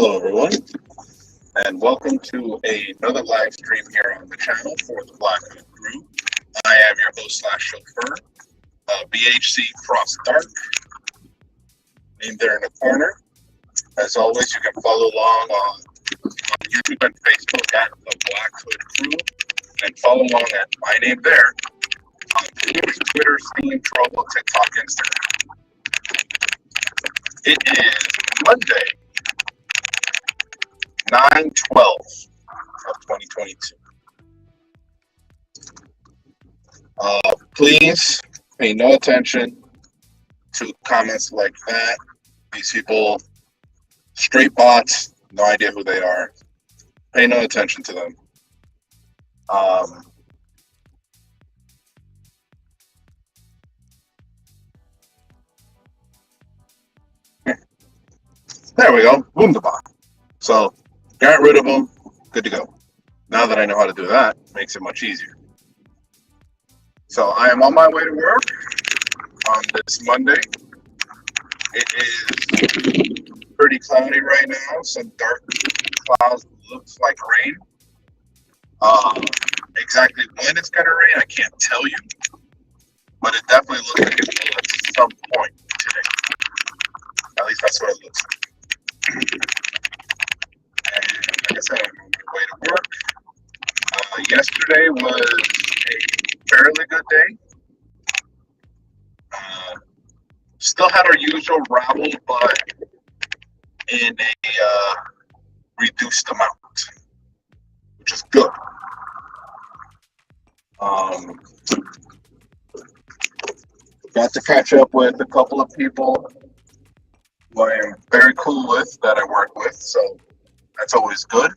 Hello, everyone, and welcome to another live stream here on the channel for the Black Hood Crew. I am your host slash chauffeur, BHCxDark, named there in the corner. As always, you can follow along on YouTube and Facebook at the Black Hood Crew, and follow along at my name there on Twitter, Steam, Trovo, TikTok, Instagram. It is Monday, 9/12 of 2022. Please pay no attention to comments like that. These people, straight bots, no idea who they are. Pay no attention to them. There we go. Boom the bot. So, got rid of them. Good to go. Now that I know how to do that, makes it much easier. So, I am on my way to work on this Monday. It is pretty cloudy right now. Some dark clouds, looks like rain. Exactly when it's going to rain, I can't tell you. But it definitely looks like it will at some point today. At least that's what it looks like. And like I said, I'm on my way to work. Yesterday was a fairly good day. Still had our usual rabble, but in a reduced amount, which is good. Got to catch up with a couple of people who I am very cool with, that I work with, so that's always good.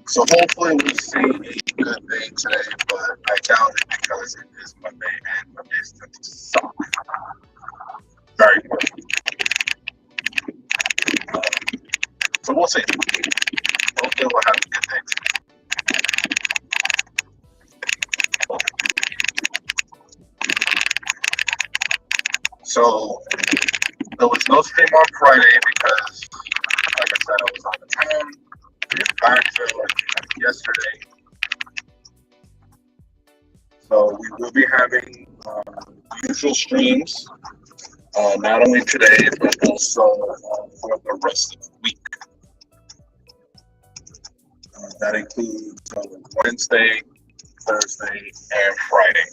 So hopefully we'll see a good day today, but I doubt it because it is Monday and Mondays tend to suck very much. So we'll see. Hopefully we'll have a good day today. So there was no stream on Friday because, like I said, I was on the town. Backfill yesterday. So we will be having usual streams, not only today, but also for the rest of the week. That includes Wednesday, Thursday, and Friday.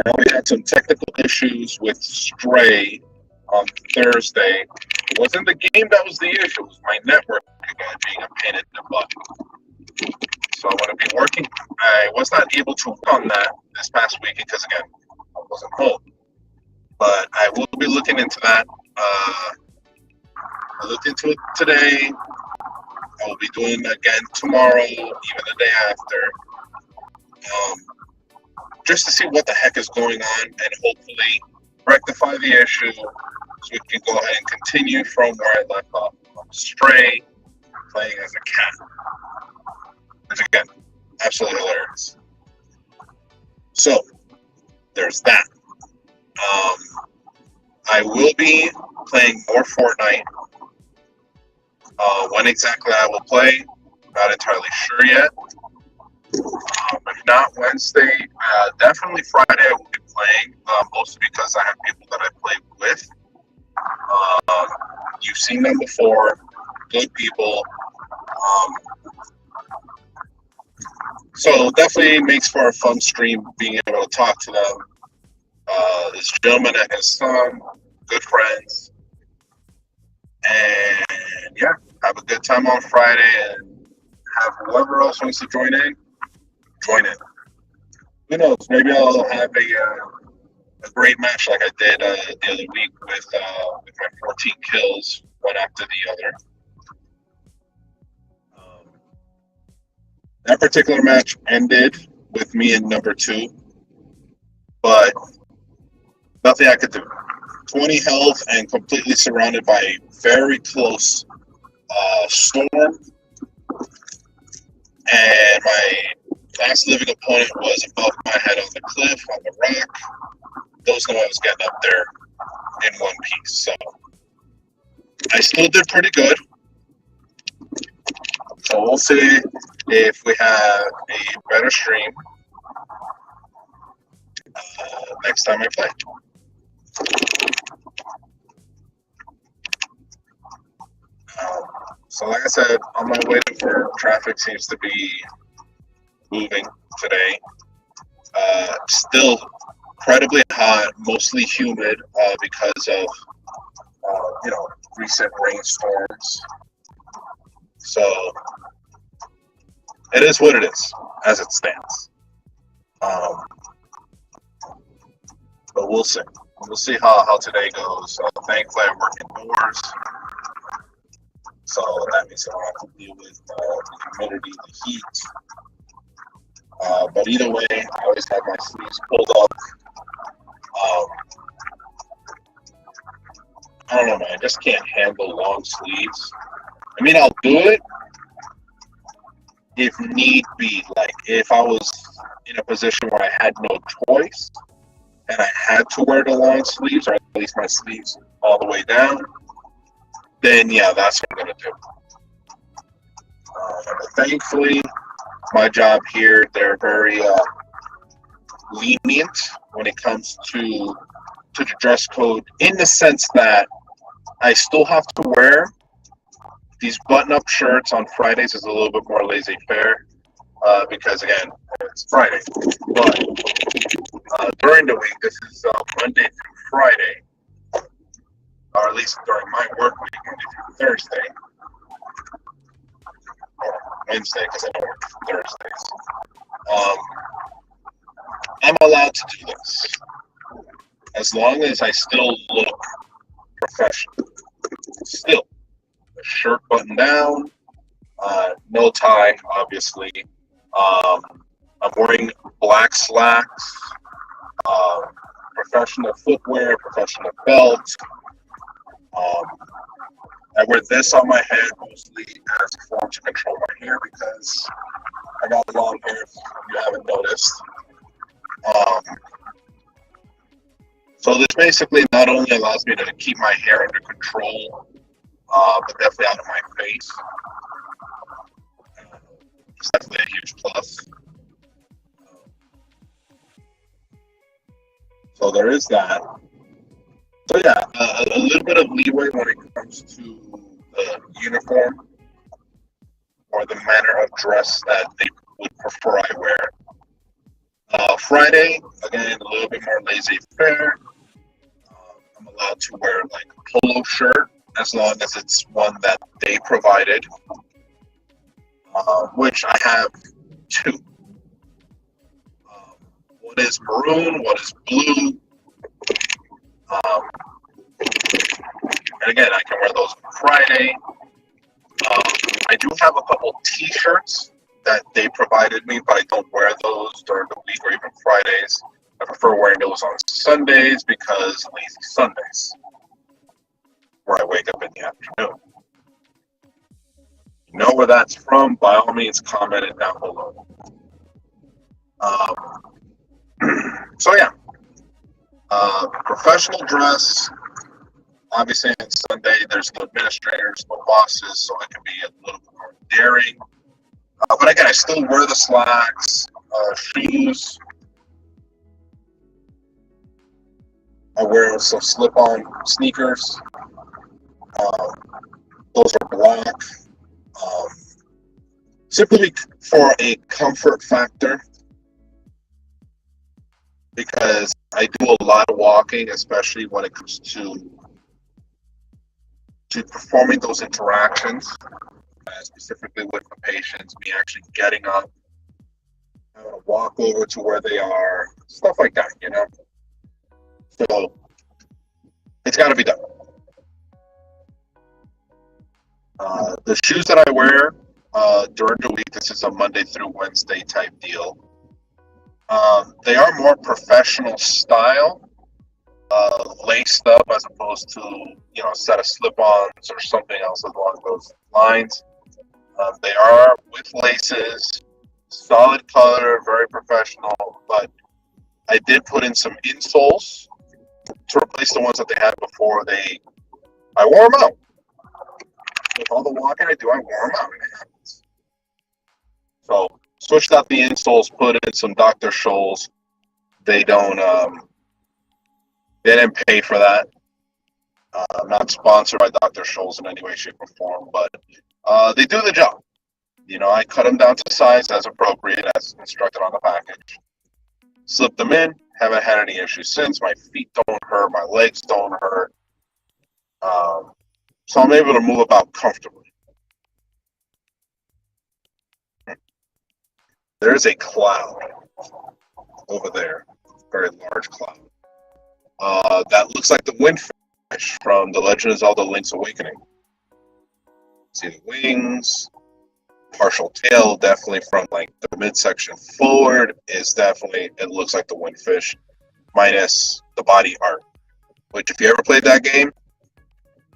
Now we had some technical issues with Stray on Thursday. It wasn't the game that was the issue, it was my network again being a pain in the butt. So I'm going to be working. I was not able to work on that this past week because, again, I wasn't home. But I will be looking into that. I looked into it today. I will be doing it again tomorrow, even the day after. Just to see what the heck is going on and hopefully rectify the issue so we can go ahead and continue from where I left off. Stray, playing as a cat. Which again, absolutely hilarious. So, there's that. I will be playing more Fortnite. When exactly I will play, not entirely sure yet. If not Wednesday, definitely Friday I will be playing, mostly because I have people that I play with. You've seen them before, good people. So definitely makes for a fun stream being able to talk to them. This gentleman and his son, good friends. And yeah, have a good time on Friday and have whoever else wants to join in. Who knows? Maybe I'll have a great match like I did the other week with my 14 kills, one after the other. That particular match ended with me in number 2, but nothing I could do. 20 health and completely surrounded by a very close storm, and my fast living opponent was above my head on the cliff, on the rock. Those no one was getting up there in one piece. So I still did pretty good. So we'll see if we have a better stream next time I play. So like I said, on my way to work, traffic seems to be moving today. Still incredibly hot, mostly humid because of recent rainstorms. So it is what it is as it stands. But we'll see. We'll see how today goes. Thankfully, I work indoors, so that means I don't have to deal with the humidity, the heat. But either way, I always have my sleeves pulled up. I don't know, man. I just can't handle long sleeves. I mean, I'll do it if need be. Like, if I was in a position where I had no choice and I had to wear the long sleeves, or at least my sleeves all the way down, then yeah, that's what I'm going to do. But thankfully, my job here, they're very lenient when it comes to the dress code, in the sense that I still have to wear these button-up shirts on Fridays. Is a little bit more laissez-faire because, again, it's Friday. But during the week, this is Monday through Friday, or at least during my work week, Monday through Thursday, or Wednesday, because I don't work Thursdays. I'm allowed to do this as long as I still look professional. Still, the shirt buttoned down, no tie, obviously. I'm wearing black slacks, professional footwear, professional belt. I wear this on my head mostly as a form to control my hair because I got long hair, if you haven't noticed. So this basically not only allows me to keep my hair under control, but definitely out of my face. It's definitely a huge plus. So there is that. So yeah, a little bit of leeway when it comes to the uniform or the manner of dress that they would prefer I wear. Friday, again, a little bit more laissez-faire. I'm allowed to wear like a polo shirt as long as it's one that they provided, which I have two. One is maroon, one is blue. And again, I can wear those on Friday. I do have a couple T-shirts that they provided me, but I don't wear those during the week or even Fridays. I prefer wearing those on Sundays because lazy Sundays, where I wake up in the afternoon. You know where that's from? By all means, comment it down below. So yeah, professional dress. Obviously, on Sunday, there's no administrators, no bosses, so I can be a little bit more daring. But again, I still wear the slacks, shoes. I wear some slip-on sneakers. Those are black. Simply for a comfort factor, because I do a lot of walking, especially when it comes to performing those interactions, specifically with the patients, me actually getting up, having to walk over to where they are, stuff like that, you know? So, it's got to be done. The shoes that I wear during the week, this is a Monday through Wednesday type deal. They are more professional style, laced up as opposed to, a set of slip-ons or something else along those lines. They are with laces, so solid color, very professional. But I did put in some insoles to replace the ones that they had before. I wore them out. With all the walking I do, I wore them out. It happens. So switched out the insoles, put in some Dr. Scholl's. They don't. They didn't pay for that. I'm not sponsored by Dr. Scholl's in any way, shape, or form, but they do the job. I cut them down to size as appropriate, as instructed on the package. Slipped them in. Haven't had any issues since. My feet don't hurt. My legs don't hurt. So I'm able to move about comfortably. There's a cloud over there, very large cloud. That looks like the windfish from The Legend of Zelda: Link's Awakening. See the wings, partial tail, definitely from like the midsection forward is definitely, it looks like the windfish, minus the body art. Which, if you ever played that game,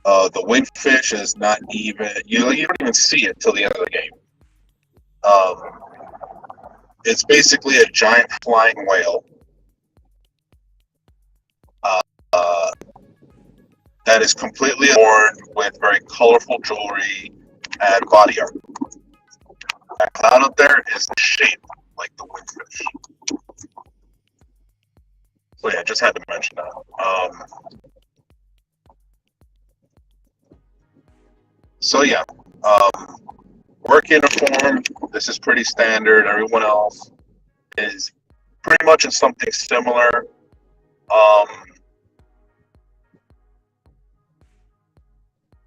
the windfish is not even, you don't even see it till the end of the game. It's basically a giant flying whale that is completely adorned with very colorful jewelry and body art. That cloud up there is shaped like the windfish. So yeah, just had to mention that. So yeah, work uniform, this is pretty standard. Everyone else is pretty much in something similar.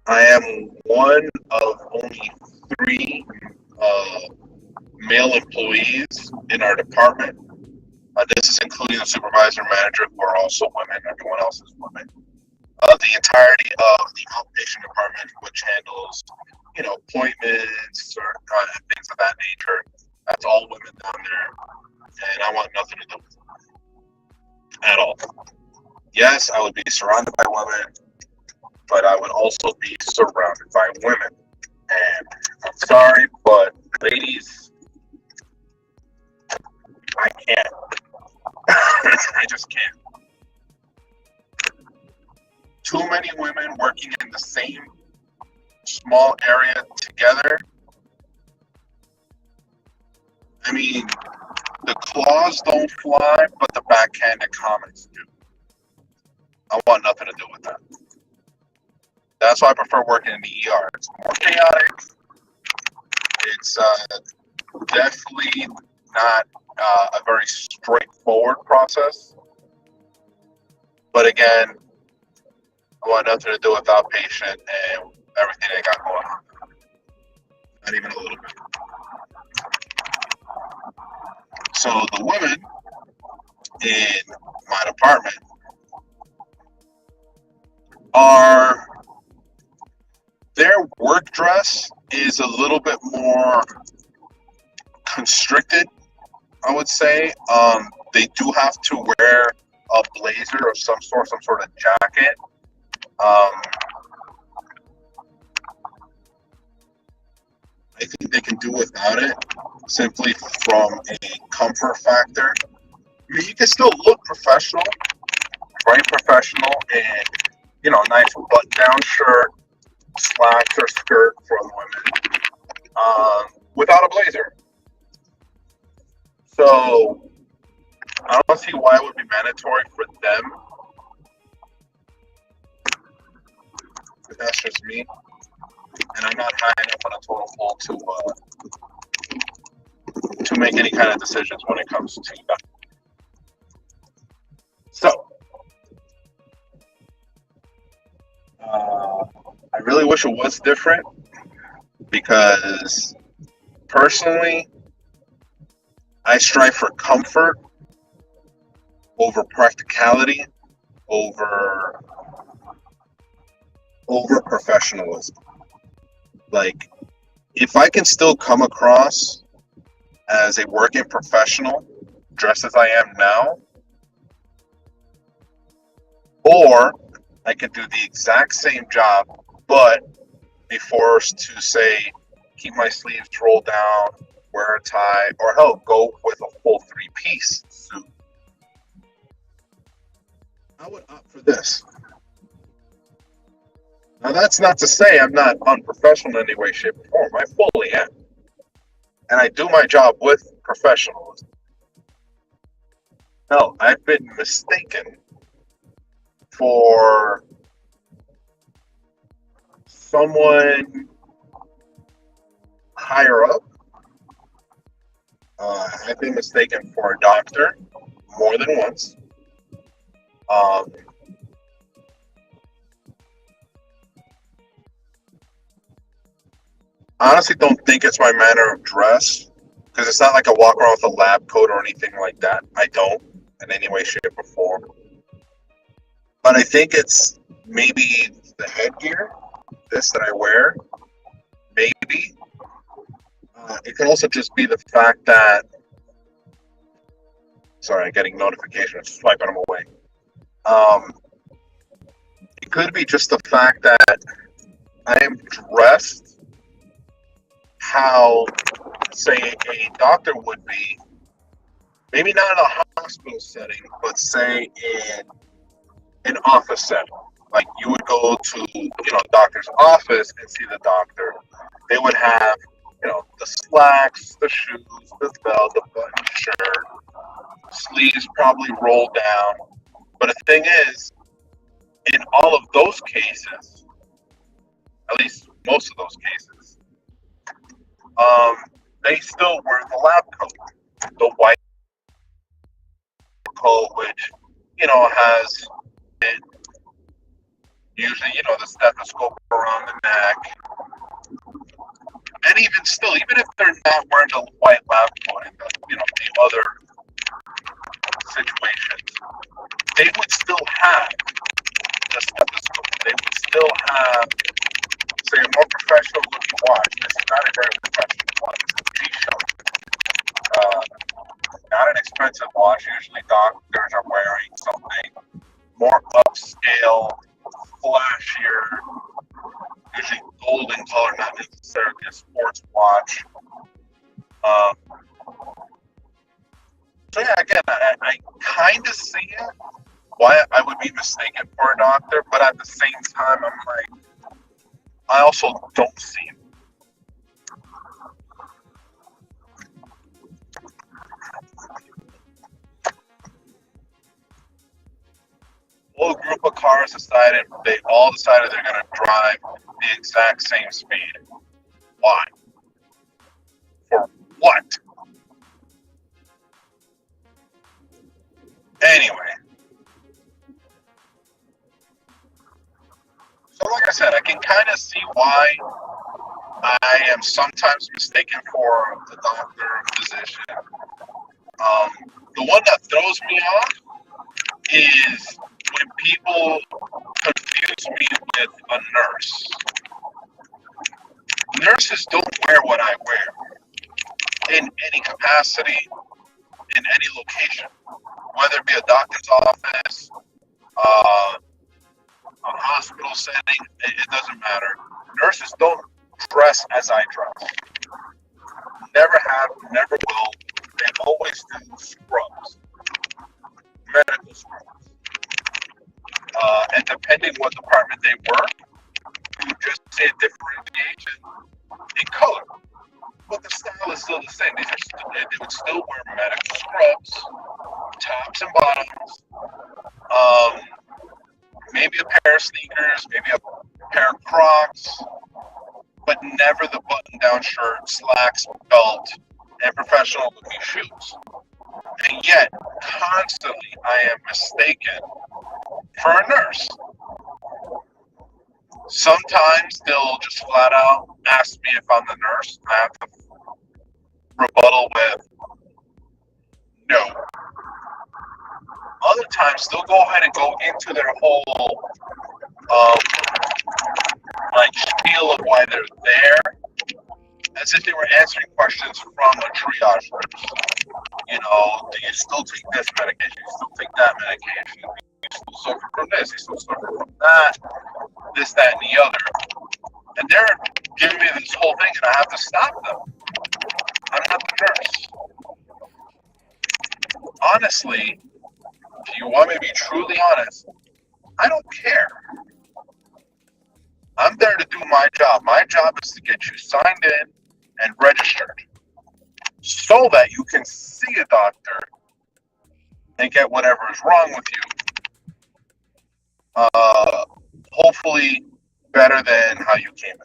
I am one of only 3 male employees in our department. This is including the supervisor, manager, who are also women. Everyone else is women. The entirety of the outpatient department, which handles, appointments or things of that nature, that's all women down there, and I want nothing to do with it at all. Yes, I would be surrounded by women, but I would also be surrounded by women. And I'm sorry, but ladies, I can't. I just can't. Too many women working in the same small area together. I mean, the claws don't fly, but the backhanded comments do. I want nothing to do with that. That's why I prefer working in the ER. It's more chaotic. It's definitely not a very straightforward process. But again, I want nothing to do with outpatient and everything they got going on. Not even a little bit. So the women in my department their work dress is a little bit more constricted, I would say. They do have to wear a blazer of some sort of jacket. I think they can do without it, simply from a comfort factor. I mean, you can still look professional, very professional, and nice button-down shirt, slacks or skirt for the women, without a blazer. So I don't see why it would be mandatory for them. But that's just me, and I'm not high enough on a total poll to make any kind of decisions when it comes to that. So I really wish it was different, because personally, I strive for comfort over practicality, over professionalism. Like, if I can still come across as a working professional, dressed as I am now, or I could do the exact same job, but be forced to, say, keep my sleeves rolled down, wear a tie, or hell, go with a full three-piece suit. I would opt for this. Now, that's not to say I'm not unprofessional in any way, shape, or form. I fully am. And I do my job with professionalism. Hell, I've been mistaken for someone higher up. I've been mistaken for a doctor more than once. I honestly don't think it's my manner of dress, because it's not like I walk around with a lab coat or anything like that. I don't in any way, shape, or form. But I think it's maybe the headgear, this that I wear. Maybe. It could also just be the fact that. Sorry, I'm getting notifications, swiping them away. It could be just the fact that I am dressed how, say, a doctor would be, maybe not in a hospital setting, but say in an office setting. Like you would go to, doctor's office and see the doctor. They would have, the slacks, the shoes, the belt, the button shirt, sleeves probably rolled down. But the thing is, in all of those cases, at least most of those cases, they still wear the lab coat, the white coat, which has it, usually the stethoscope around the neck, and even still, even if they're not wearing a white lab coat in the other situations, they would still have the stethoscope. They would still have, say, a more professional looking watch. This is not a very professional watch. It's a G-Shock. Not an expensive watch. Usually doctors are wearing something more upscale, flashier, usually golden color, not necessarily a sports watch. So yeah, again, I kind of see it, why I would be mistaken for a doctor, but at the same time, I'm like, I also don't see it. Whole group of cars they all decided they're going to drive the exact same speed. Why? For what? Anyway. So like I said, I can kind of see why I am sometimes mistaken for the doctor or physician. The one that throws me off is when people confuse me with a nurse. Nurses don't wear what I wear in any capacity, in any location, whether it be a doctor's office, a hospital setting, it doesn't matter. Nurses don't dress as I dress. Never have, never will. They always do scrubs, medical scrubs. And depending what department they work, you would just see a differentiation in color. But the style is still the same. They would still wear medical scrubs, tops and bottoms, maybe a pair of sneakers, maybe a pair of Crocs, but never the button-down shirt, slacks, belt, and professional-looking shoes. And yet, constantly, I am mistaken for a nurse. Sometimes they'll just flat out ask me if I'm the nurse. I have to rebuttal with no. Other times they'll go ahead and go into their whole spiel of why they're there, as if they were answering questions from a triage nurse. Do you still take this medication? Do you still take that medication? Do you still suffer from this? Do you still suffer from that? This, that, and the other. And they're giving me this whole thing, and I have to stop them. I'm not the nurse. Honestly, if you want me to be truly honest, I don't care. I'm there to do my job. My job is to get you signed in and registered so that you can see a doctor and get whatever is wrong with you. Hopefully better than how you came in.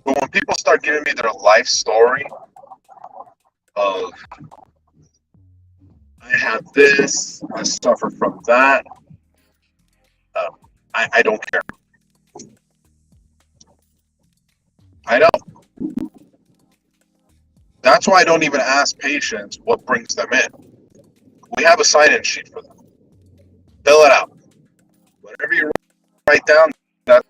But when people start giving me their life story of I have this, I suffer from that, I don't care. I don't. That's why I don't even ask patients what brings them in. We have a sign-in sheet for them. Fill it out. Whatever you write down, that's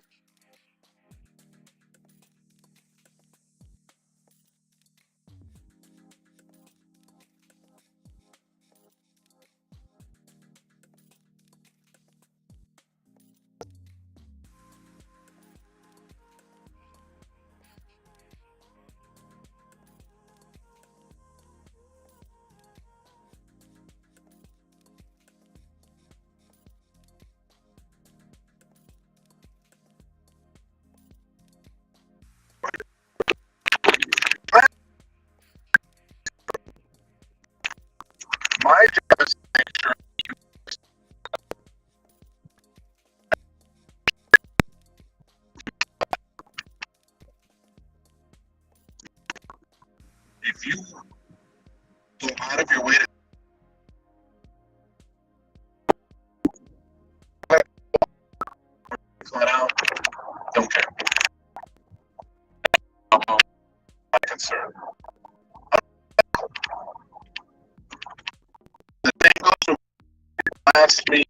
my job is to make sure if you go out of your way to flat out, don't care. My concern. The thing goes to ask me,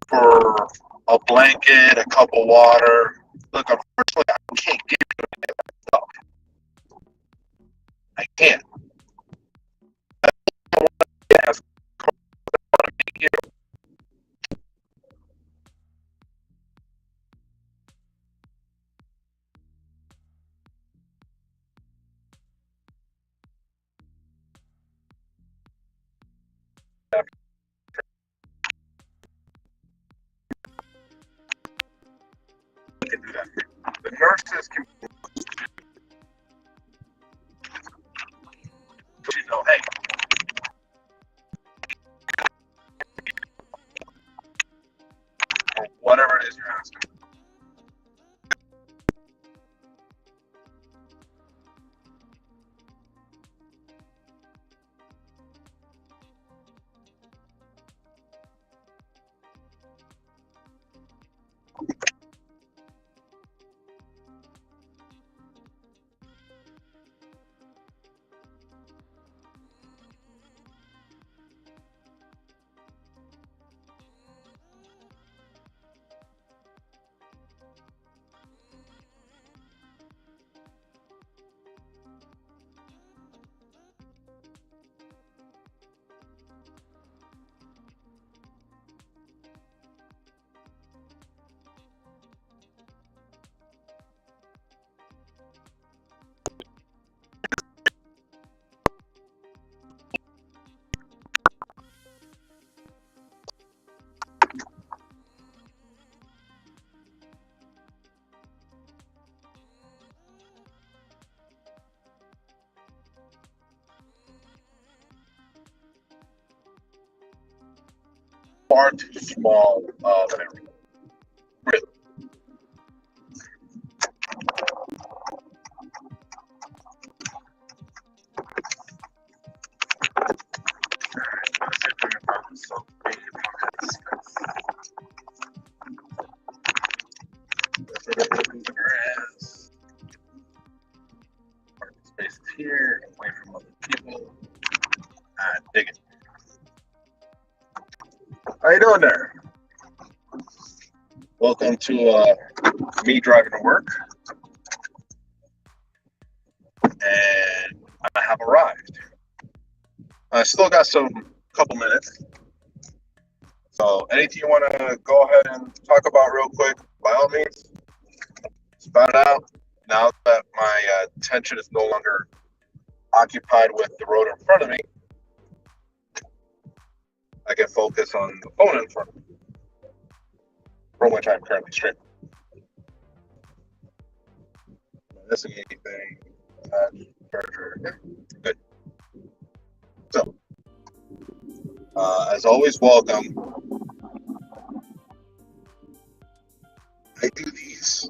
for a blanket, a cup of water. Look, unfortunately, I can't give you any of that stuff. I can't. I don't want to ask you. Can do that. The nurses can, hey, or whatever it is you're asking. Far too small of an area. Really. Space here, away from other people. Dig it. How you doing there? Welcome to me driving to work, and I have arrived. I still got some couple minutes, so anything you want to go ahead and talk about real quick, by all means, spout it out. now that my attention is no longer occupied with the road in front of me, I can focus on the phone in front of me, from which I'm currently streaming. Missing anything? Charger. Good. So, as always, welcome. I do these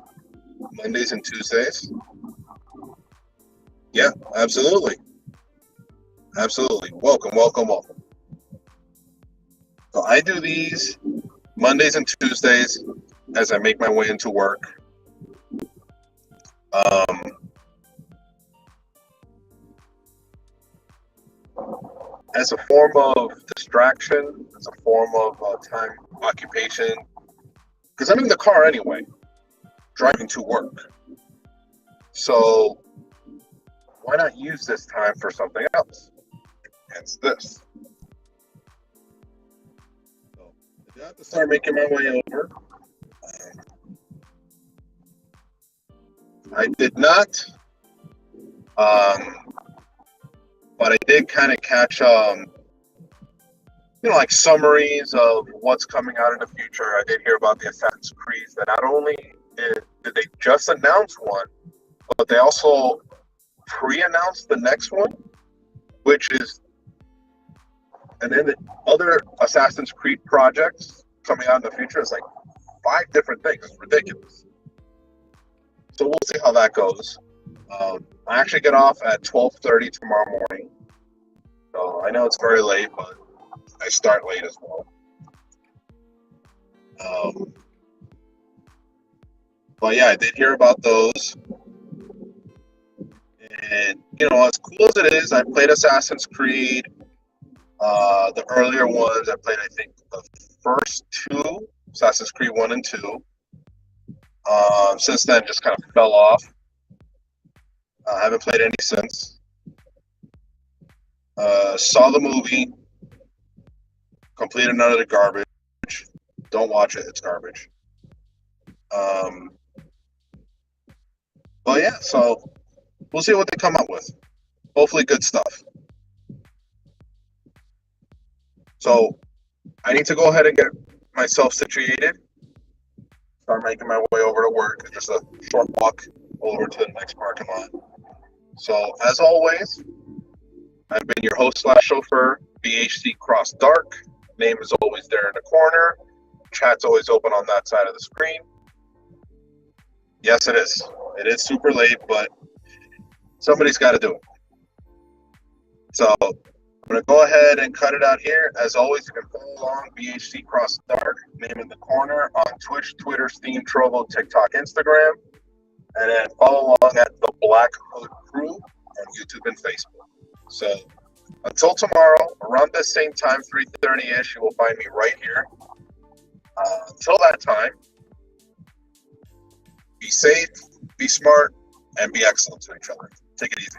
Mondays and Tuesdays. Yeah, absolutely. Absolutely. Welcome, welcome, welcome. So I do these Mondays and Tuesdays as I make my way into work. As a form of distraction, as a form of time occupation, because I'm in the car anyway, driving to work. So why not use this time for something else? Hence this. So I have to start making my way over. I did not, but I did kind of catch, like summaries of what's coming out in the future. I did hear about the Assassin's Creed that not only did they just announce one, but they also pre-announced the next one, which is, and then the other Assassin's Creed projects coming out in the future is like 5 different things. It's ridiculous. So we'll see how that goes. I actually get off at 12:30 tomorrow morning. So I know it's very late, but I start late as well. But yeah, I did hear about those. And, as cool as it is, I played Assassin's Creed. The earlier ones, I played, I think, the first 2, Assassin's Creed 1 and 2. Since then, just kind of fell off. I haven't played any since. Saw the movie. Completed none of the garbage. Don't watch it. It's garbage. But yeah, so we'll see what they come up with. Hopefully good stuff. So I need to go ahead and get myself situated. Start making my way over to work. It's just a short walk over to the next parking lot. So as always, I've been your host / chauffeur, BHCxDark. Name is always there in the corner. Chat's always open on that side of the screen. Yes, it is. It is super late, but somebody's got to do it. So I'm going to go ahead and cut it out here. As always, you can follow along BHCxDark, name in the corner, on Twitch, Twitter, Steam, Trovo, TikTok, Instagram. And then follow along at the Black Hood Crew on YouTube and Facebook. So until tomorrow, around this same time, 3:30-ish, you will find me right here. Until that time, be safe, be smart, and be excellent to each other. Take it easy.